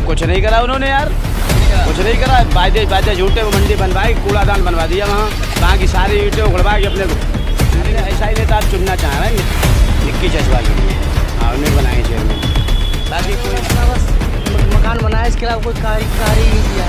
कुछ नहीं करा उन्होंने यार, कुछ नहीं करा। वादे झूठे वो मंडी बनवाई, कूड़ादान बनवा दिया वहाँ की सारी ईंटें उखड़वा के अपने को ऐसा ही नेता आप चुनना चाह रहे हैं निक्की चशवा के लिए। हाँ उन्हें बनाए चेयरमैन, बाकी कोई बस मकान बनाया, इसके अलावा कोई कार्य नहीं किया,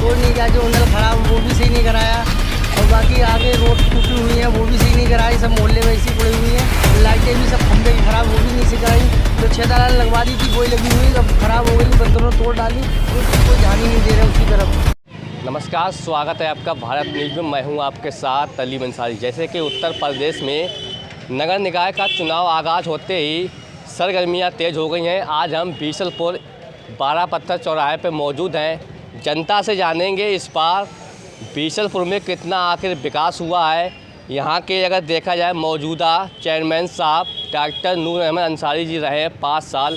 कोई नहीं किया। जो नल खराब वो भी सही नहीं कराया, और बाकी आगे रोड टूटी हुई है वो भी सही नहीं कराई, सब मोहल्ले में ऐसी पड़ी हुई है। लाइटें भी सब खंभे की खराब, वो भी नहीं सही कराई। तो 6 दलाल लगवा दी थी, वही लगी हुई, अब खराब हो गई, बंदरों तोड़ डाली, कोई ध्यान ही नहीं दे रहे उसकी तरफ। नमस्कार, स्वागत है आपका भारत न्यूज़ में। मैं हूं आपके साथ तलीम अंसारी। जैसे कि उत्तर प्रदेश में नगर निकाय का चुनाव आगाज़ होते ही सरगर्मियां तेज़ हो गई हैं। आज हम बीसलपुर 12 पत्थर चौराहे पर मौजूद हैं। जनता से जानेंगे इस बार बीसलपुर में कितना आखिर विकास हुआ है। यहाँ के अगर देखा जाए मौजूदा चेयरमैन साहब डॉक्टर नूर अहमद अंसारी जी रहे 5 साल,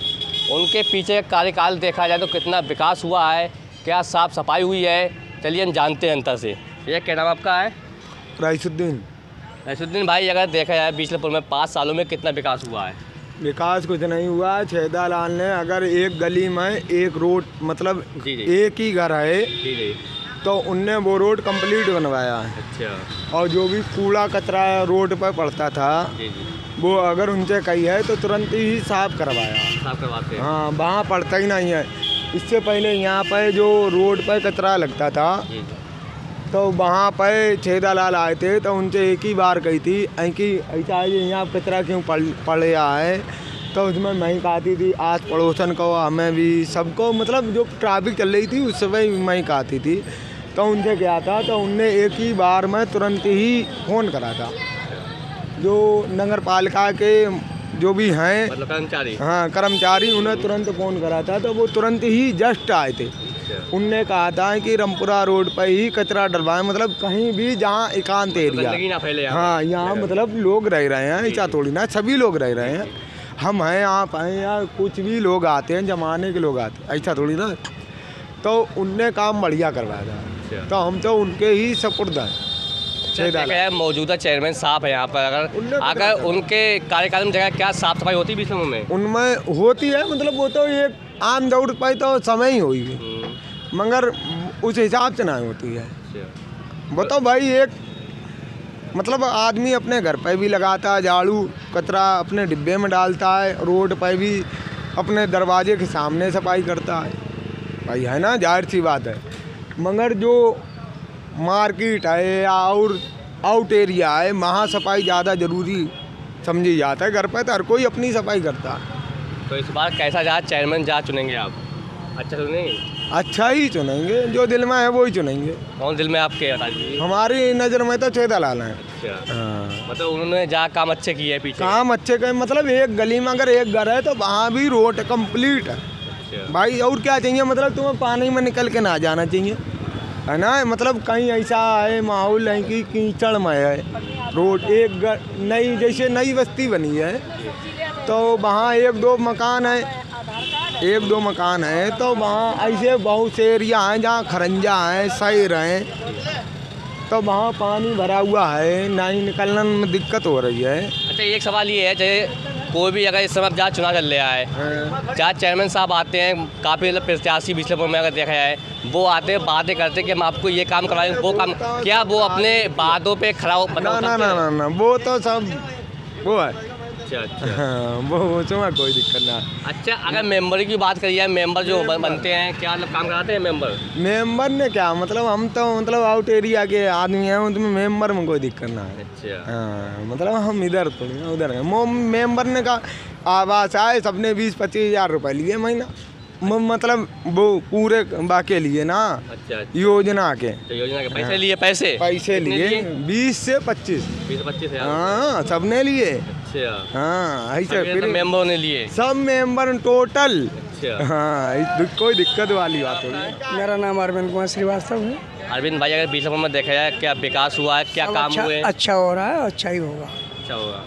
उनके पीछे का कार्यकाल देखा जाए तो कितना विकास हुआ है, क्या साफ़ सफाई हुई है। चलिए हम जानते हैं जनता से। ये क्या नाम आपका है? राइसुद्दीन भाई, अगर देखा जाए बीसलपुर में 5 सालों में कितना विकास हुआ है? विकास कुछ नहीं हुआ। छेदा लाल ने अगर एक गली में एक रोड मतलब एक ही घर है तो उनने वो रोड कंप्लीट बनवाया है। अच्छा। और जो भी कूड़ा कचरा रोड पर पड़ता था वो अगर उनसे कही है तो तुरंत ही साफ करवाते हैं। हाँ, वहाँ पड़ता ही नहीं है। इससे पहले यहाँ पर जो रोड पर कचरा लगता था तो वहाँ पर छेदा लाल आए थे तो उनसे एक ही बार कही थी कि ऐसा है यहाँ कचरा क्यों पड़ रहा है, तो उसमें महक आती थी आस पड़ोसन को, हमें भी सबको, मतलब जो ट्रैफिक चल रही थी उस समय महक आती थी। तो उनसे क्या था, तो उनने एक ही बार में तुरंत ही फ़ोन करा था। जो नगर पालिका के जो भी हैं मतलब कर्मचारी, हाँ कर्मचारी, उन्हें तुरंत फ़ोन करा था तो वो तुरंत ही जस्ट आए थे। उनने कहा था कि रामपुरा रोड पर ही कचरा डलवाएं, मतलब कहीं भी जहाँ एकांत एरिया, हाँ यहाँ मतलब लोग रह रहे हैं, ऐसा थोड़ी ना सभी लोग रह रहे हैं, हम हैं आप हैं या कुछ भी लोग आते हैं, जमाने के लोग आते हैं, ऐसा थोड़ी ना। तो उनने काम बढ़िया करवाया था, तो हम तो उनके ही सपुर्द हैं। मौजूदा चेयरमैन साहब है यहाँ पर, अगर उनके कार्यकाल में जगह क्या साफ सफाई होती है बीसलपुर में? उनमें होती है, मतलब वो तो एक आम दौड़ पाई तो समय ही होगी, मगर उस हिसाब से नहीं होती है। वो तो भाई एक मतलब आदमी अपने घर पे भी लगाता है झाड़ू, कचरा अपने डिब्बे में डालता है, रोड पे भी अपने दरवाजे के सामने सफाई करता है भाई, है ना, जाहिर सी बात है। मगर जो मार्केट है या और आउट एरिया है वहाँ सफाई ज़्यादा ज़रूरी समझी जाता है। घर पर तो हर कोई अपनी सफाई करता है। तो इस बार कैसा जहाँ चेयरमैन जहाँ चुनेंगे आप? अच्छा चुनेंगे? अच्छा ही चुनेंगे, जो दिल में है वो ही चुनेंगे। कौन दिल में आपके बता दीजिए? हमारी नज़र में तो छेदा लाल है। अच्छा। हाँ। मतलब उन्होंने जहाँ काम अच्छे किए हैं पीछे? काम अच्छे का मतलब एक गली में अगर एक घर है तो वहाँ भी रोड कंप्लीट है। अच्छा। भाई और क्या चाहिए, मतलब तुम्हें पानी में निकल के ना जाना चाहिए, है ना। मतलब कहीं ऐसा है माहौल है कि कीचड़ में है रोड, एक नई जैसे नई बस्ती बनी है तो वहाँ एक दो मकान है तो वहाँ ऐसे बहुत से एरिया हैं जहाँ खरंजा हैं, शहर हैं, तो वहाँ पानी भरा हुआ है, ना ही निकलने में दिक्कत हो रही है। अच्छा, एक सवाल ये है, जैसे कोई भी अगर इस समय जहाँ चुनाव चल रहा है, जहाँ चेयरमैन साहब आते हैं, काफ़ी मतलब प्रत्याशी बीसलपुर में अगर देखा जाए, वो आते हैं बातें करते हैं कि हम आपको ये काम करवाएंगे वो काम, क्या वो अपने बातों पे खड़ा हो? ना, वो तो सब वो है। अच्छा। हाँ, वो उसमें कोई दिक्कत ना। अच्छा, अगर मेंबर की बात करी जाए, मेंबर जो बनते हैं क्या मतलब काम कराते हैं मेंबर ने क्या मतलब, हम तो मतलब आउट एरिया के आदमी हैं, उसमें मेंबर में कोई दिक्कत ना है। अच्छा। हाँ, मतलब हम इधर थोड़ी ना उधर हैं। मेंबर ने कहा आवास आए, सबने 20-25 हज़ार रुपये लिए महीना, मतलब वो पूरे बाके लिए ना। अच्छा। योजना के पैसे लिए? पैसे लिए 20 से 25 हज़ार। हाँ, सबने लिए। अच्छा। हाँ, ऐसे फिर मेंबरों ने लिए सब मेंबर टोटल। अच्छा। हाँ, कोई दिक्कत वाली बात होगी। मेरा नाम अरविंद कुमार श्रीवास्तव है। अरविंद भाई, अगर बीसलपुर में देखा जाए क्या विकास हुआ है, क्या काम हुए? अच्छा हो रहा है, अच्छा ही होगा। अच्छा होगा।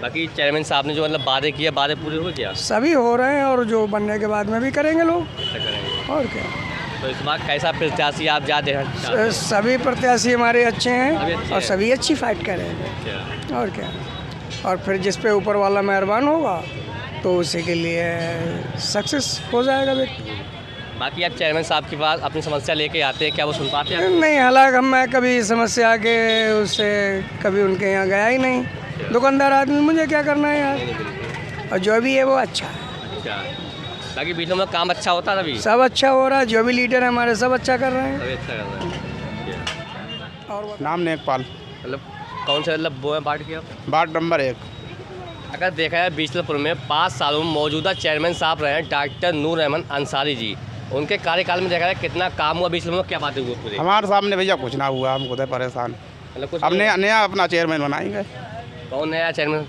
बाकी चेयरमैन साहब ने जो मतलब वादे किए, वादे पूरे हो गया? सभी हो रहे हैं और जो बनने के बाद में भी करेंगे लोग। अच्छा करेंगे। और क्या। तो इस बार कैसा प्रत्याशी आप जा देखना? सभी प्रत्याशी हमारे अच्छे हैं अच्छे और हैं। सभी अच्छी फाइट करेंगे। अच्छा। और क्या। और फिर जिस पे ऊपर वाला मेहरबान होगा तो उसी के लिए सक्सेस हो जाएगा व्यक्ति। बाकी आप चेयरमैन साहब के पास अपनी समस्या लेके आते हैं, क्या वो सुन पाते हैं? नहीं, हालांकि मैं कभी समस्या के उससे कभी उनके यहाँ गया ही नहीं। दुकानदार आदमी, मुझे क्या करना है यार। और जो भी है वो अच्छा है। अच्छा, बाकी बीच में काम अच्छा होता है, अभी सब अच्छा हो रहा है, जो भी लीडर है हमारे सब अच्छा कर रहे हैं। अभी अच्छा कर रहा है। और नाम नेकपाल, मतलब कौन से मतलब वो है पार्टी की आप? Ward number 1। अगर देखा जाए बीसलपुर में 5 सालों में मौजूदा चेयरमैन साहब रहे हैं डॉक्टर नूर अहमद अंसारी जी, उनके कार्यकाल में देखा जाए कितना काम हुआ बीसलपुर में, क्या बातें हुई पूरे? हमारे सामने भैया कुछ ना हुआ, हम खुद है परेशान। मतलब कुछ अब नया अपना चेयरमैन बनाएंगे। कौन नया चेयरमैन?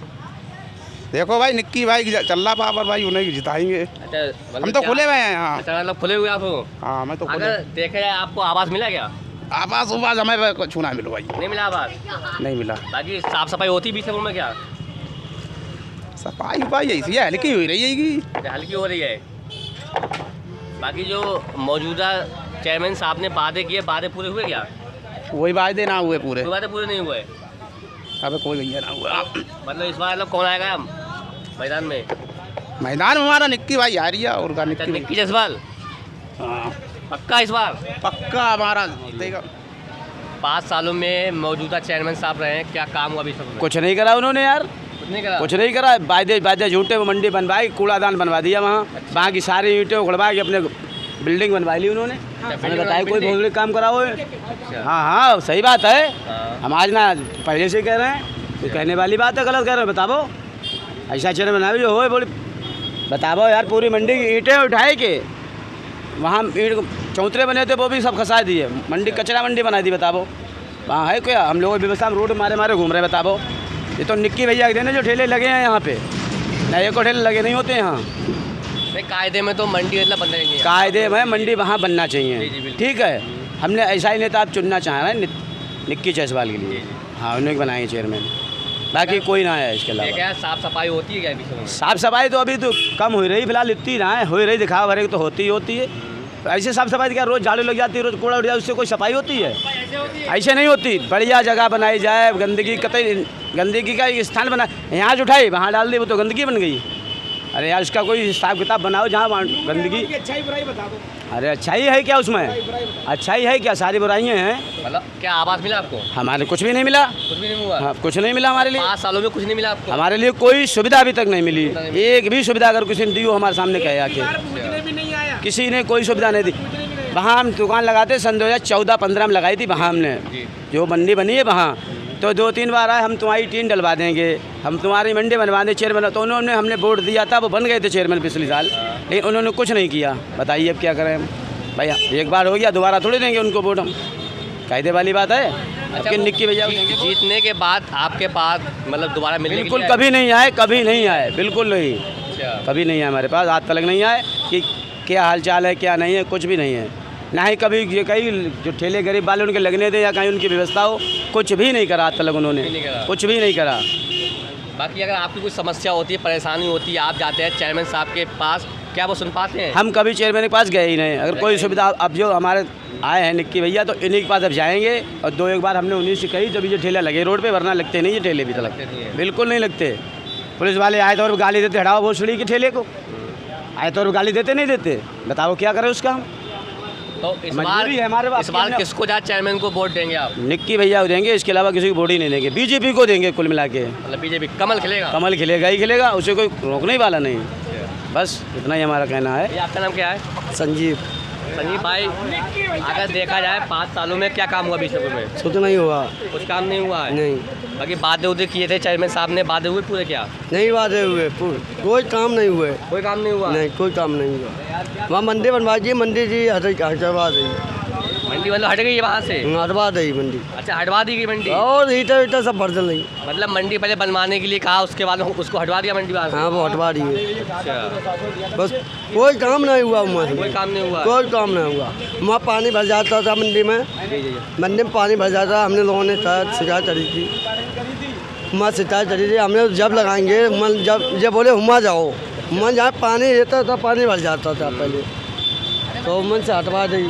देखो भाई, निक्की भाई चल रहा पावर भाई, उन्हें जिताएंगे। अच्छा, मतलब हम तो क्या- खुले हुए हैं यहाँ। अच्छा, मतलब खुले हुए आप हो? हाँ, मैं तो खुले। अगर देखा जाए आपको आवास मिला क्या? आवास उवास हमें कुछ ना मिलो भाई, नहीं मिला आवास? नहीं मिला। बाकी साफ सफाई होती बीसलपुर में क्या? सफाई उपाई ऐसी है, हल्की हुई रही है। हल्की हो रही है। बाकी जो मौजूदा चेयरमैन साहब ने वादे किए, वादे पूरे हुए क्या? वही वायदे ना हुए पूरे, कोई वादे पूरे नहीं हुए। अब कोई भैया ना हुआ। मतलब इस बार मतलब कौन आएगा हम मैदान में? मैदान में हमारा निक्की भाई आ रही है, और का निक्की निक्की जसवाल हाँ, पक्का इस बार? पक्का हमारा जीतेगा। 5 सालों में मौजूदा चेयरमैन साहब रहे हैं, क्या काम हुआ अभी सब? कुछ नहीं करा उन्होंने यार, कुछ नहीं करा। कुछ नहीं करा। वायदे झूठे, वो मंडी बनवाई, कूड़ादान बनवा दिया वहाँ की सारी ईंटें उखड़वा के अपने बिल्डिंग बनवा ली उन्होंने। मैंने बताया कोई भौगोलिक काम करा हो। हाँ हाँ, सही बात है। हम आज ना पहले से कह रहे हैं, कोई कहने वाली बात है गलत कह रहे हो? बताओ, ऐसा चेयरमैन बनावे जो हो बोले, बताओ यार। पूरी मंडी की ईंटें उठाए के वहाँ ईंट चौतरे बने थे, वो भी सब खसा दिए। मंडी कचरा मंडी बना दी, बताओ वहाँ है क्या? हम लोग व्यवस्था में रोड मारे घूम रहे हैं, बताओ। ये तो निक्की भैया के देने जो ठेले लगे हैं यहाँ पे, नए को ठेले लगे नहीं होते यहाँ। नहीं, कायदे में तो मंडी मतलब बन रहेंगे। कायदे में मंडी वहाँ बनना जी, जी, चाहिए, बिल्कुल। ठीक है। हमने ऐसा ही नेता आप चुनना चाह रहे हैं निक्की जायसवाल के लिए। हाँ, उन्हें बनाएंगे चेयरमैन, बाकी कोई ना है इसके ये अलावा। क्या साफ सफाई होती है क्या बीच में? साफ सफाई तो अभी तो कम हो रही, फिलहाल इतनी ना है, हो रही, दिखावा भरे तो होती ही होती है। ऐसे साफ सफाई क्या रोज़ झाड़ू लग जाती है, रोज़ कूड़ा उड़ जाए, उससे कोई सफाई होती है? ऐसे नहीं होती। बढ़िया जगह बनाई जाए, गंदगी कतई, गंदगी का एक स्थान बना, यहाँ से उठाई वहाँ डाल दी, वो तो गंदगी बन गई। अरे यार, इसका कोई हिसाब किताब बनाओ जहाँ गंदगी। अरे अच्छाई है क्या उसमें? अच्छाई है क्या? सारी बुराइयाँ हैं। मतलब क्या आवास मिला आपको? हमारे कुछ भी नहीं मिला। कुछ भी नहीं हुआ? हाँ, कुछ नहीं मिला हमारे लिए। 5 सालों में कुछ नहीं मिला आपको? हमारे लिए कोई सुविधा अभी तक नहीं मिली। एक भी सुविधा अगर किसी ने दी हो हमारे सामने कहे आके, किसी ने कोई सुविधा नहीं दी। वहाँ हम दुकान लगाते सन 2014-15 में लगाई थी वहाँ हमने, जो मंडी बनी है वहाँ। तो 2-3 बार आए, हम तुम्हारी टीन डलवा देंगे, हम तुम्हारी मंडी बनवा दें चेयरमैन। तो उन्होंने हमने वोट दिया था, वो बन गए थे चेयरमैन पिछले साल, लेकिन उन्होंने कुछ नहीं किया। बताइए अब क्या करें हम? भैया एक बार हो गया, दोबारा थोड़ी देंगे उनको वोट हम, कायदे वाली बात है। अच्छा, अब निक्की भैया जीतने के बाद आपके पास मतलब दोबारा मिलने के बिल्कुल लिए कभी नहीं आए, कभी नहीं आए, बिल्कुल नहीं, अच्छा। कभी नहीं आए हमारे पास, आज तक नहीं आए कि क्या हाल चाल है क्या नहीं है, कुछ भी नहीं है। ना ही कभी ये कहीं जो ठेले गरीब वाले उनके लगने दे या कहीं उनकी व्यवस्था हो, कुछ भी नहीं करा आज तक उन्होंने, नहीं करा। कुछ भी नहीं करा। बाकी अगर आपकी कोई समस्या होती है, परेशानी होती है, आप जाते हैं चेयरमैन साहब के पास, क्या वो सुन पाते हैं? हम कभी चेयरमैन के पास गए ही नहीं। अगर कोई सुविधा अब जो हमारे आए हैं निक्की भैया, तो इन्हीं के पास अब जाएंगे। और 2-1 बार हमने उन्हीं से कही, जब ये ठेले लगे रोड पे, वरना लगते नहीं ये ठेले भी तक, लगते नहीं है। बिल्कुल नहीं लगते। पुलिस वाले आए तो और गाली देते, हटाओ भोसड़ी के ठेले को, आए तो और गाली देते नहीं देते, बताओ क्या करें उसका हम? तो इस मजबूरी है हमारे बार पास। इस बार किसको जा चेयरमैन को वोट देंगे आप? निक्की भैया को देंगे, इसके अलावा किसी को वोट ही नहीं देंगे। बीजेपी को देंगे कुल मिला के। मतलब बीजेपी कमल खिलेगा? कमल खिलेगा ही खिलेगा, उसे कोई रोकने ही वाला नहीं। बस इतना ही हमारा कहना है। ये आपका नाम क्या है? संजीव। संजीव भाई, अगर देखा जाए 5 सालों में क्या काम हुआ बीसलपुर में? कुछ नहीं हुआ। कुछ काम नहीं हुआ है? नहीं, बाकी वादे उदे किए थे चेयरमैन साहब ने, वादे हुए पूरे क्या? नहीं वादे हुए, कोई काम नहीं हुए। कोई काम नहीं हुआ? नहीं, कोई काम नहीं हुआ। वहाँ मंडी बनवा दी, मंडी जी हटवा दी, मंडी मतलब हट गई है वहाँ से? हटवा दी मंडी, अच्छा, हटवा दी गई मंडी? और ईटा सब भर दल नहीं। मतलब मंडी पहले बनवाने के लिए कहा, उसके बाद उसको हटवा दिया मंडी वहाँ से? हाँ, वो हटवा दिए। अच्छा, बस कोई काम नहीं हुआ वहाँ से, कोई काम नहीं हुआ? कोई काम नहीं हुआ। वहाँ पानी भर जाता था मंडी में, जी जी। मंडी में पानी भर जाता, हमने लोगों ने शिकायत करी थी, वहाँ शिकायत करी थी। हमने जब लगाएंगे, जब बोले हुआ जाओ, वहाँ जहाँ पानी रहता था, पानी भर जाता था पहले, तो मन से हटवा दी।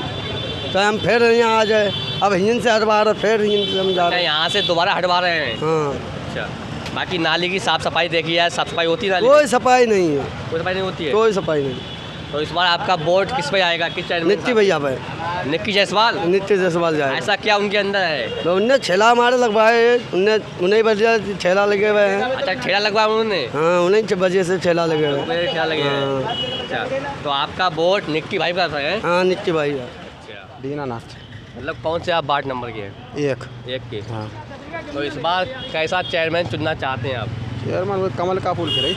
तो हम फिर यहाँ आ जाए, अब हिंद से हटवा रहे, फिर हिंद से हम जा अच्छा, रहे। यहाँ से दोबारा हटवा रहे हैं? हाँ, अच्छा, बाकी नाली की साफ सफाई देखी है, साफ सफाई होती है नाली? कोई सफाई नहीं है, कोई सफाई नहीं होती है? कोई सफाई नहीं। तो इस बार आपका वोट किस पे आएगा, किस चेयरमैन? नित्य भैया पे, निक्की जायसवाल। नित्य जायसवाल जाए। ऐसा क्या उनके अंदर है? तो उनने छेला हमारे लगवाए, उन्हें वजह छेला लगे हुए हैं। अच्छा, ठेला लगवाया उन्होंने? हाँ, उन्हीं वजह से छेला लगे हुए हैं। मेरे ठेला लगे हैं। अच्छा, तो आपका वोट निक्की भाई का है? हाँ, नित्य भाई। अच्छा, दीनानाथ मतलब कौन से आप वार्ड नंबर के हैं? एक। के। हाँ, तो इस बार कैसा चेयरमैन चुनना चाहते हैं आप? चेयरमैन कमल का फूल खिलाई।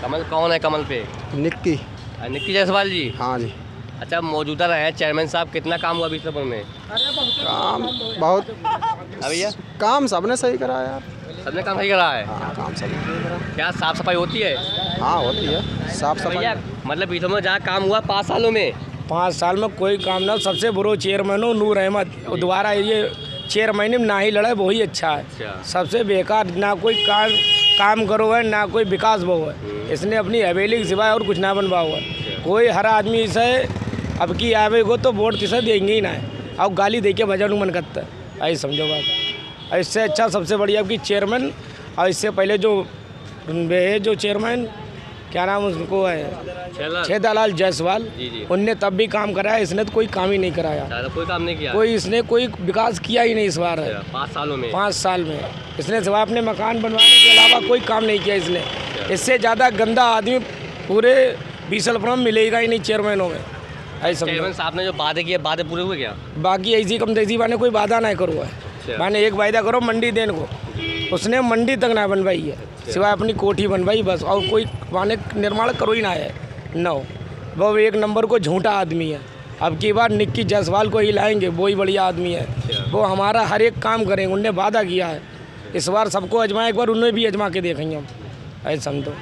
कमल कौन है कमल पे? निक्की। निक्की जायसवाल जी। हाँ जी। अच्छा, मौजूदा रहे हैं चेयरमैन साहब, कितना काम हुआ बीसलपुर में? काम बहुत, भैया काम सबने सही करा यार। सबने काम सही करा है? हाँ, काम सही करा। क्या साफ सफाई होती है? हाँ, होती है साफ सफाई। भैया मतलब बीसलपुर में जहाँ काम हुआ 5 सालों में, 5 साल में कोई काम ना, सबसे बुरो चेयरमैन हो नूर अहमद, दोबारा ये चेयरमैन में ना ही लड़े, वही अच्छा है। अच्छा। सबसे बेकार, ना कोई काम करो है, ना कोई विकास वो है। इसने अपनी हवेली के सिवाय और कुछ ना बनवा हुआ है। कोई हर आदमी इसे अब की आवे को तो वोट किसे देंगे ही ना है, और गाली दे के बजाने मन करता है, ऐसे समझो बात। इससे अच्छा सबसे बढ़िया आपकी चेयरमैन, और इससे पहले जो चेयरमैन क्या नाम उसको है, छेदालाल जायसवाल, उनने तब भी काम कराया, इसने तो कोई काम ही नहीं कराया। कोई काम नहीं किया, इसने कोई विकास किया ही नहीं इस बार। 5 सालों में 5 साल में इसने सिवाय अपने मकान बनवाने के अलावा कोई काम नहीं किया इसने। इससे ज़्यादा गंदा आदमी पूरे बीसलपुर में मिलेगा ही नहीं चेयरमैनों में, ऐसा चेयरमैन साहब ने जो वादे किए, वादे पूरे हुए क्या? बाकी ऐसी कम तेजी माने कोई वादा ना करो है, माने एक वायदा करो मंडी देने को, उसने मंडी तक ना बनवाई है, सिवाय अपनी कोठी बनवाई बस, और कोई माने निर्माण करो ही ना है। नो, वो एक नंबर को झूठा आदमी है। अब की बार निक्की जायसवाल को ही लाएंगे, वो ही बढ़िया आदमी है, वो हमारा हर एक काम करेंगे, उनने वादा किया है। इस बार सबको अजमाए, एक बार उन्हें भी अजमा के देखेंगे हम, ऐसे समझो।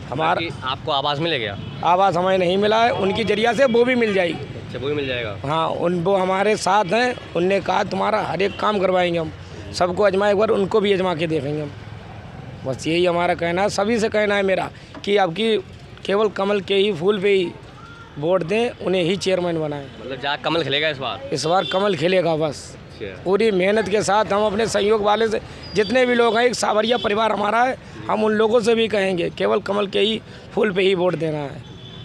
हमारा आपको आवाज़ मिलेगा? आवाज़ हमें नहीं मिला है, उनकी जरिया से वो भी मिल जाएगी। अच्छा, वो भी मिल जाएगा। हाँ, वो हमारे साथ हैं, उनने कहा तुम्हारा हर एक काम करवाएंगे हम, सबको अजमाए, एक बार उनको भी अजमा के देखेंगे हम। बस यही हमारा कहना है, सभी से कहना है मेरा कि अब की केवल कमल के ही फूल पे ही वोट दें, उन्हें ही चेयरमैन बनाएं। मतलब जहाँ कमल खिलेगा इस बार कमल खिलेगा बस। पूरी मेहनत के साथ हम अपने सहयोग वाले से, जितने भी लोग हैं, एक सावरिया परिवार हमारा है, हम उन लोगों से भी कहेंगे केवल कमल के ही फूल पे ही वोट देना है,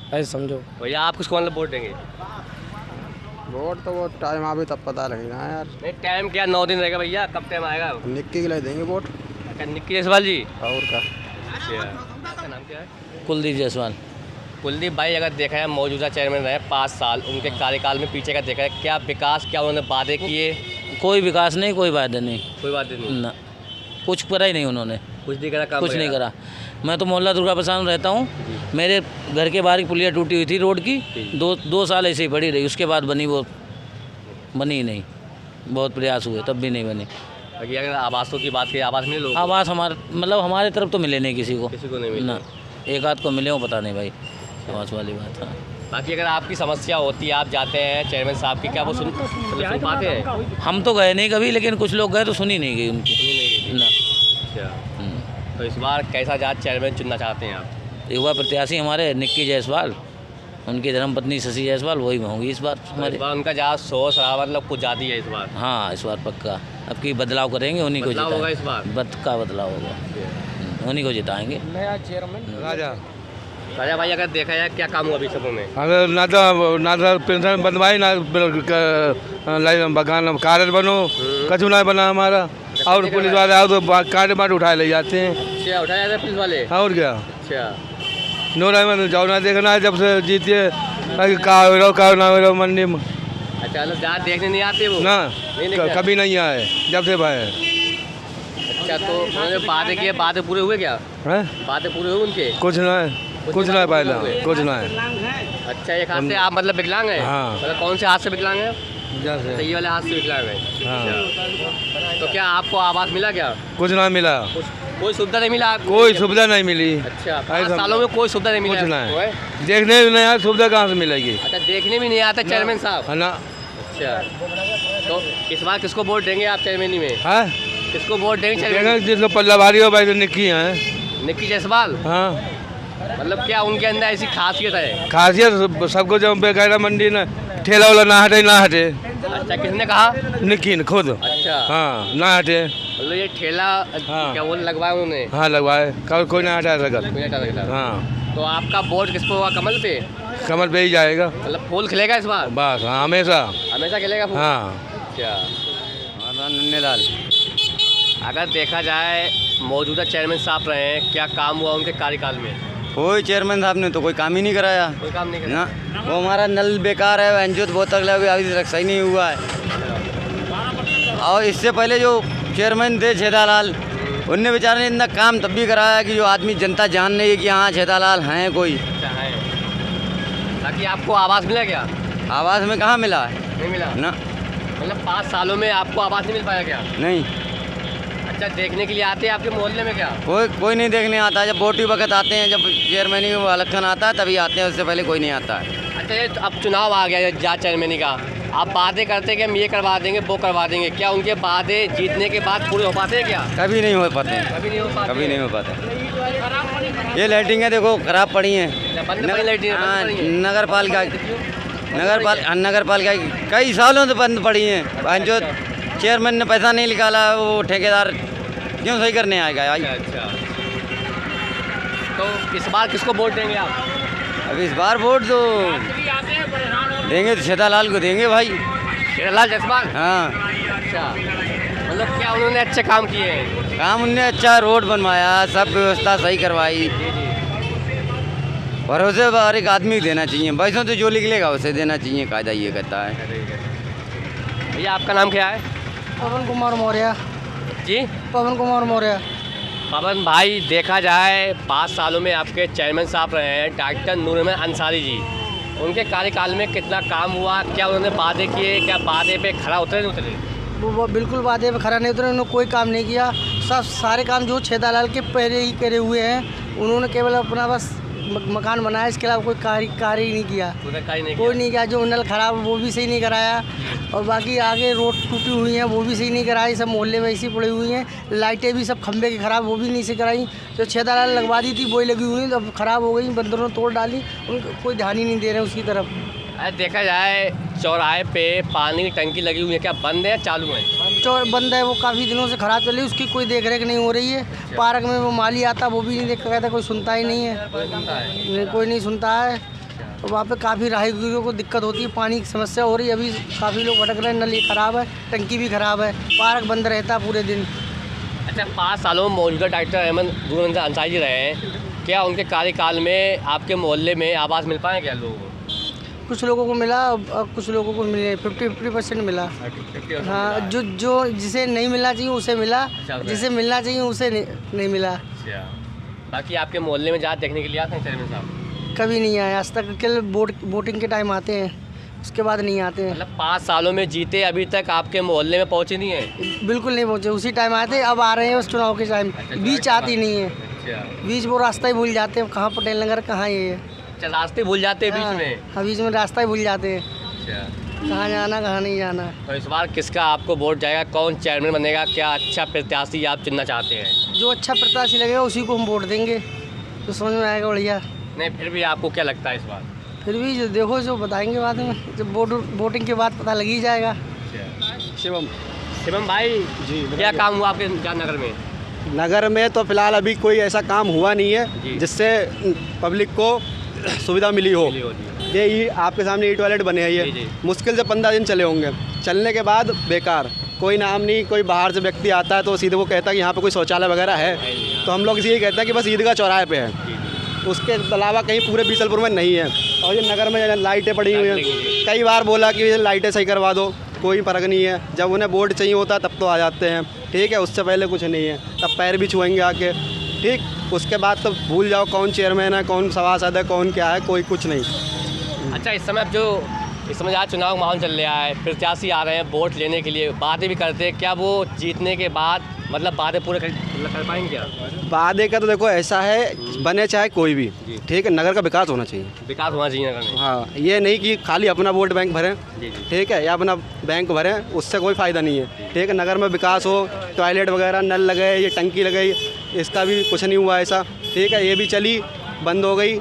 ऐसे समझो। भैया आप किसको मतलब वोट देंगे? वोट तो वो टाइम आवे तब पता लगेगा यार। नहीं, टाइम क्या 9 दिन रहेगा भैया, कब टाइम आएगा? निक्की के लिए देंगे वोट। निक्की जायसवाल जी। और का आपका नाम क्या है? कुलदीप जायसवाल। कुलदीप भाई, अगर देखा है मौजूदा चेयरमैन रहे 5 साल, उनके कार्यकाल में पीछे का देखा है, क्या विकास, क्या उन्होंने वादे किए? कोई विकास नहीं, कोई वादे नहीं, कोई वादे नहीं ना, कुछ करा ही नहीं उन्होंने, कुछ नहीं करा, काम कुछ नहीं करा। मैं तो मोहल्ला दुर्गा प्रसाद में रहता हूँ, मेरे घर के बाहर की पुलिया टूटी हुई थी रोड की, 2 साल ऐसे ही पड़ी रही, उसके बाद बनी ही नहीं। बहुत प्रयास हुए तब भी नहीं बनी। अगर आवासों की बात की, आवास मिले लोगों को? आवास हमारे तरफ तो मिले नहीं किसी को नहीं मिले ना, एक आध को मिले हो पता नहीं भाई, आवास वाली बात। हाँ, बाकी अगर आपकी समस्या होती है, आप जाते हैं चेयरमैन साहब की, क्या वो सुन पाते हैं? हम तो गए नहीं कभी, लेकिन कुछ लोग गए तो सुनी नहीं गई उनकी ना। अच्छा, तो इस बार कैसा जात चेयरमैन चुनना चाहते हैं आप? युवा प्रत्याशी हमारे निक्की जायसवाल, उनकी धर्मपत्नी शशि जायसवाल, वही होंगी इस बार हमारे। इस बार उनका जहाँ शोर शराबा मतलब कुछ ज़्यादा है इस बार। हाँ, इस बार पक्का अब की बदलाव करेंगे, उन्हीं को बदलाव होगा इस बार। पक्का बदलाव होगा, उन्हीं को जिताएंगे। नया चेयरमैन राजा भाई, अगर देखा जाए क्या काम हुआ अभी सब में? अगर ना तो पेंशन बनवाई, ना बगान कार्ड बनो, कछु ना बना हमारा, और पुलिस वाले आओ तो कार्ड बाट उठाए ले जाते हैं। अच्छा, उठाया जाता है पुलिस वाले? और क्या, अच्छा, नूर अहमद जाओ ना देखना है, जब से जीतिए का ना हो मंडी में। अच्छा, मतलब जहाँ देखने नहीं आते वो ना, नहीं कभी नहीं आए जब से भाई। अच्छा, तो उन्होंने बातें किए, बातें पूरे हुए क्या? हैं, बातें पूरे हुए उनके? कुछ ना है, कुछ ना है पहला, कुछ ना है। अच्छा, एक हाथ से आप मतलब विकलांग है? हाँ। मतलब कौन से हाथ से विकलांग है? जैसे ये वाले हाथ से विकलांग है। हाँ। अच्छा, तो क्या आपको आवास मिला क्या? कुछ ना मिला, कोई सुविधा नहीं मिला आपको? कोई सुविधा नहीं मिली। अच्छा, 5 सालों में कोई सुविधा नहीं मिला? कुछ ना आपको, है, देखने में नहीं आया, सुविधा कहाँ से मिलेगी? अच्छा, देखने भी नहीं आता चेयरमैन साहब? है ना। अच्छा, तो इस बार किसको वोट देंगे आप चेयरमैनी में? हाँ, किसको वोट देंगे चेयरमैन? देखा जिसको पल्ला भारी हो भाई तो निक्की हैं। निक्की जायसवाल? हाँ, मतलब क्या उनके अंदर ऐसी खासियत है? खासियत सबको जब बेकायदा मंडी ना ठेला वाला ना हटे, ना हटे। अच्छा, किसने कहा? निक्की ने खुद। अच्छा, हाँ, ना हटे। मतलब ये ठेला हाँ। क्या वो लगवाया उन्होंने? हाँ, लगवाए, कोई ना हटा सका। कोई हटा सकता? हाँ, तो आपका वोट किस पे होगा, कमल पे? कमल पे ही जाएगा मतलब फूल खिलेगा इस बार? बस, हाँ, हमेशा। हमेशा खिलेगा फूल? हाँ। क्या नन्हेलाल। अगर देखा जाए मौजूदा चेयरमैन साहब रहे हैं, क्या काम हुआ उनके कार्यकाल में? कोई चेयरमैन साहब ने तो कोई काम ही नहीं कराया कोई काम नहीं ना। करा। वो हमारा नल बेकार है, अंजुत बहुत अगला अभी तक सही नहीं हुआ है। और इससे पहले जो चेयरमैन थे छेदालाल, उनने बेचारे ने इतना काम तब भी कराया कि जो आदमी जनता जान नहीं है कि हाँ छेदालाल हैं कोई। अच्छा है। ताकि आपको आवास मिला क्या? आवास में कहाँ मिला है? नहीं मिला ना, मतलब 5 सालों में आपको आवास नहीं मिल पाया क्या? नहीं। अच्छा, देखने के लिए आते हैं आपके मोहल्ले में क्या? कोई नहीं देखने आता है। जब वोट वक्त आते हैं, जब चेयरमैन का इलेक्शन आता है तभी आते हैं, उससे पहले कोई नहीं आता है। अच्छा, ये अब चुनाव आ गया है जाट चेयरमैन का, आप बातें करते हैं कि हम ये करवा देंगे वो करवा देंगे, क्या उनके वादे जीतने के बाद पूरे हो पाते हैं क्या? कभी नहीं हो पाते हैं, कभी नहीं हो पाते। कभी नहीं हो पाते। ये लाइटिंग है देखो खराब पड़ी हैं। बंद पड़ी लाइटें, बंद हाँ, पड़ी हैं। नगर पालिका कई सालों से बंद पड़ी हैं। जो चेयरमैन ने पैसा नहीं निकाला, वो ठेकेदार क्यों सही करने आएगा भाई? अच्छा, तो इस बार किसको वोट देंगे आप? अब इस बार वोट तो देंगे तो छेदालाल को देंगे भाई। शेरलाल जसवाल? हाँ, अच्छा, मतलब क्या उन्होंने अच्छे काम किए हैं? काम उनने अच्छा, रोड बनवाया, सब व्यवस्था सही करवाई। भरोसे पर एक आदमी देना चाहिए, पैसों तो जो निकलेगा उसे देना चाहिए, कायदा ये कहता है। भैया आपका नाम क्या है? पवन कुमार मौर्य। जी, पवन कुमार मौर्य। पवन भाई, देखा जाए 5 सालों में आपके चेयरमैन साहब रहे हैं डॉक्टर नूरमन अंसारी जी, उनके कार्यकाल में कितना काम हुआ? क्या उन्होंने वादे किए? क्या वादे पे खरा उतरे नहीं उतरे? वो बिल्कुल वादे पे खरा नहीं उतरे। उन्होंने कोई काम नहीं किया। सारे काम जो छेदालाल के पहले ही करे हुए हैं। उन्होंने केवल अपना बस मकान बनाया, इसके अलावा कोई कार्य ही नहीं किया। कोई नहीं किया। जो नल खराब वो भी सही नहीं कराया, और बाकी आगे रोड टूटी हुई हैं वो भी सही नहीं कराई। सब मोहल्ले में ऐसी पड़ी हुई हैं। लाइटें भी सब खंभे की खराब, वो भी नहीं सही कराई। जो छेदालाल लगवा दी थी वही लगी हुई, अब खराब हो गई, बंदरों ने तोड़ डाली। उनको कोई ध्यान ही नहीं दे रहे उसकी तरफ। देखा जाए चौराहे पे पानी की टंकी लगी हुई है, क्या बंद है चालू है? बंद है, वो काफ़ी दिनों से ख़राब चल रही है, उसकी कोई देख रेख नहीं हो रही है। पार्क में वो माली आता, वो भी नहीं देख कहता, कोई सुनता ही नहीं है। कोई नहीं सुनता है। तो वहाँ पे काफ़ी राहगीरों को दिक्कत होती है, पानी की समस्या हो रही है। अभी काफ़ी लोग भटक रहे हैं, नल ख़राब है, टंकी भी ख़राब है, पार्क बंद रहता है पूरे दिन। अच्छा, 5 सालों में मौजूदा डॉक्टर नूरमन अंसारी जी रहे हैं, क्या उनके कार्यकाल में आपके मोहल्ले में आवास मिल पाए क्या लोगों को? कुछ लोगों को मिला और कुछ लोगों को मिले, 50% मिला। हाँ, जो जिसे नहीं मिलना चाहिए उसे मिला, जिसे मिलना चाहिए उसे नहीं मिला। बाकी आपके मोहल्ले में जहाँ देखने के लिए आते हैं चेयरमैन साहब? कभी नहीं आए आज तक। केवल वोटिंग के टाइम आते हैं, उसके बाद नहीं आते हैं। मतलब 5 सालों में जीते, अभी तक आपके मोहल्ले में पहुँचे नहीं है? बिल्कुल नहीं पहुँचे। उसी टाइम आए थे, अब आ रहे हैं उस चुनाव के टाइम। बीच आती नहीं है, बीच वो रास्ता ही भूल जाते हैं, कहाँ पटेल नगर कहाँ ये है। अच्छा, रास्ते भूल जाते हैं बीच में? हाँ, बीच में रास्ता ही भूल जाते हैं, कहाँ जाना कहाँ नहीं जाना। तो इस बार किसका आपको वोट जाएगा? कौन चेयरमैन बनेगा? क्या अच्छा प्रत्याशी आप चुनना चाहते हैं? जो अच्छा प्रत्याशी लगेगा उसी को हम वोट देंगे, तो समझ में आएगा बढ़िया। नहीं, फिर भी आपको क्या लगता है इस बार? फिर भी जो देखो, जो बताएंगे बाद में, जब वोटिंग के बाद पता लग ही जाएगा। शिवम भाई जी, क्या काम हुआ आपके नगर में? नगर में तो फिलहाल अभी कोई ऐसा काम हुआ नहीं है जिससे पब्लिक को सुविधा मिली हो। ये आपके सामने ई टॉयलेट बने हैं, ये मुश्किल से 15 दिन चले होंगे। चलने के बाद बेकार, कोई नाम नहीं। कोई बाहर से व्यक्ति आता है तो सीधे वो कहता है कि यहाँ पे कोई शौचालय वगैरह है, तो हम लोग यही कहते हैं कि बस ईदगाह चौराहे पे है, उसके अलावा कहीं पूरे बीसलपुर में नहीं है। और ये नगर में लाइटें पड़ी हुई हैं, कई बार बोला कि ये लाइटें सही करवा दो, कोई फ़र्क नहीं है। जब उन्हें वोट चाहिए होता है तब तो आ जाते हैं, ठीक है, उससे पहले कुछ नहीं है, तब पैर भी छुएंगे आके, ठीक। उसके बाद तो भूल जाओ कौन चेयरमैन है, कौन सभासद है, कौन क्या है, कोई कुछ नहीं। अच्छा, इस समय आज चुनाव माहौल चल रहा है, प्रत्याशी आ रहे हैं वोट लेने के लिए, बातें भी करते हैं, क्या वो जीतने के बाद मतलब वादे पूरे कर पाएंगे क्या? वादे का तो देखो ऐसा है, बने चाहे कोई भी, ठीक है, नगर का विकास होना चाहिए। विकास होना चाहिए नगर में। हाँ, ये नहीं कि खाली अपना वोट बैंक भरें, ठीक है, या अपना बैंक भरें, उससे कोई फ़ायदा नहीं है, ठीक है। नगर में विकास हो, टॉयलेट वगैरह, नल लगे, ये टंकी लगे, इसका भी कुछ नहीं हुआ ऐसा, ठीक है, ये भी चली, बंद हो गई,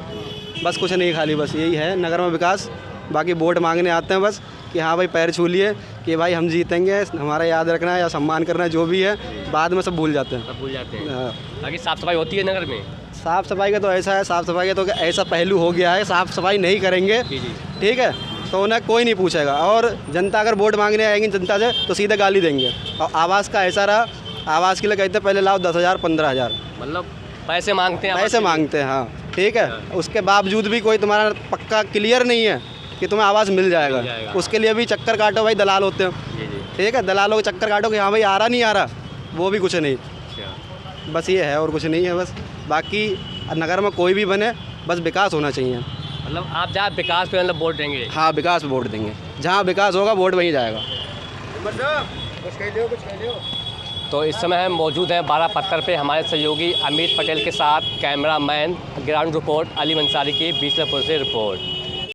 बस कुछ नहीं, खाली बस यही है नगर में विकास। बाकी वोट मांगने आते हैं बस कि हाँ भाई पैर छू लिए कि भाई हम जीतेंगे, हमारा याद रखना है या सम्मान करना है, जो भी है, बाद में सब भूल जाते हैं। बाकी साफ़ सफाई होती है नगर में? साफ़ सफाई का तो ऐसा है, साफ़ सफाई का तो ऐसा पहलू हो गया है, साफ़ सफाई नहीं करेंगे ठीक है तो उन्हें कोई नहीं पूछेगा। और जनता अगर वोट मांगने आएंगी जनता से तो सीधे गाली देंगे। और आवास का ऐसा रहा, आवास के लिए कहते पहले लाओ 10,000 15,000, मतलब पैसे मांगते हैं, पैसे मांगते हैं। हाँ ठीक है, उसके बावजूद भी कोई तुम्हारा पक्का क्लियर नहीं है कि तुम्हें आवास मिल जाएगा। उसके लिए भी चक्कर काटो भाई, दलाल होते हैं ठीक है, दलालों के चक्कर काटो कि हाँ भाई आ रहा नहीं आ रहा, वो भी कुछ नहीं। बस ये है और कुछ नहीं है। बस बाकी नगर में कोई भी बने, बस विकास होना चाहिए। मतलब आप जहाँ विकास पे मतलब वोट देंगे? हाँ विकास पे वोट देंगे, जहाँ विकास होगा वोट वहीं जाएगा। तो इस समय हम मौजूद हैं 12 पत्थर पे हमारे सहयोगी अमित पटेल के साथ। कैमरामैन ग्राउंड रिपोर्ट अली मंसारी की बीसलपुर से रिपोर्ट।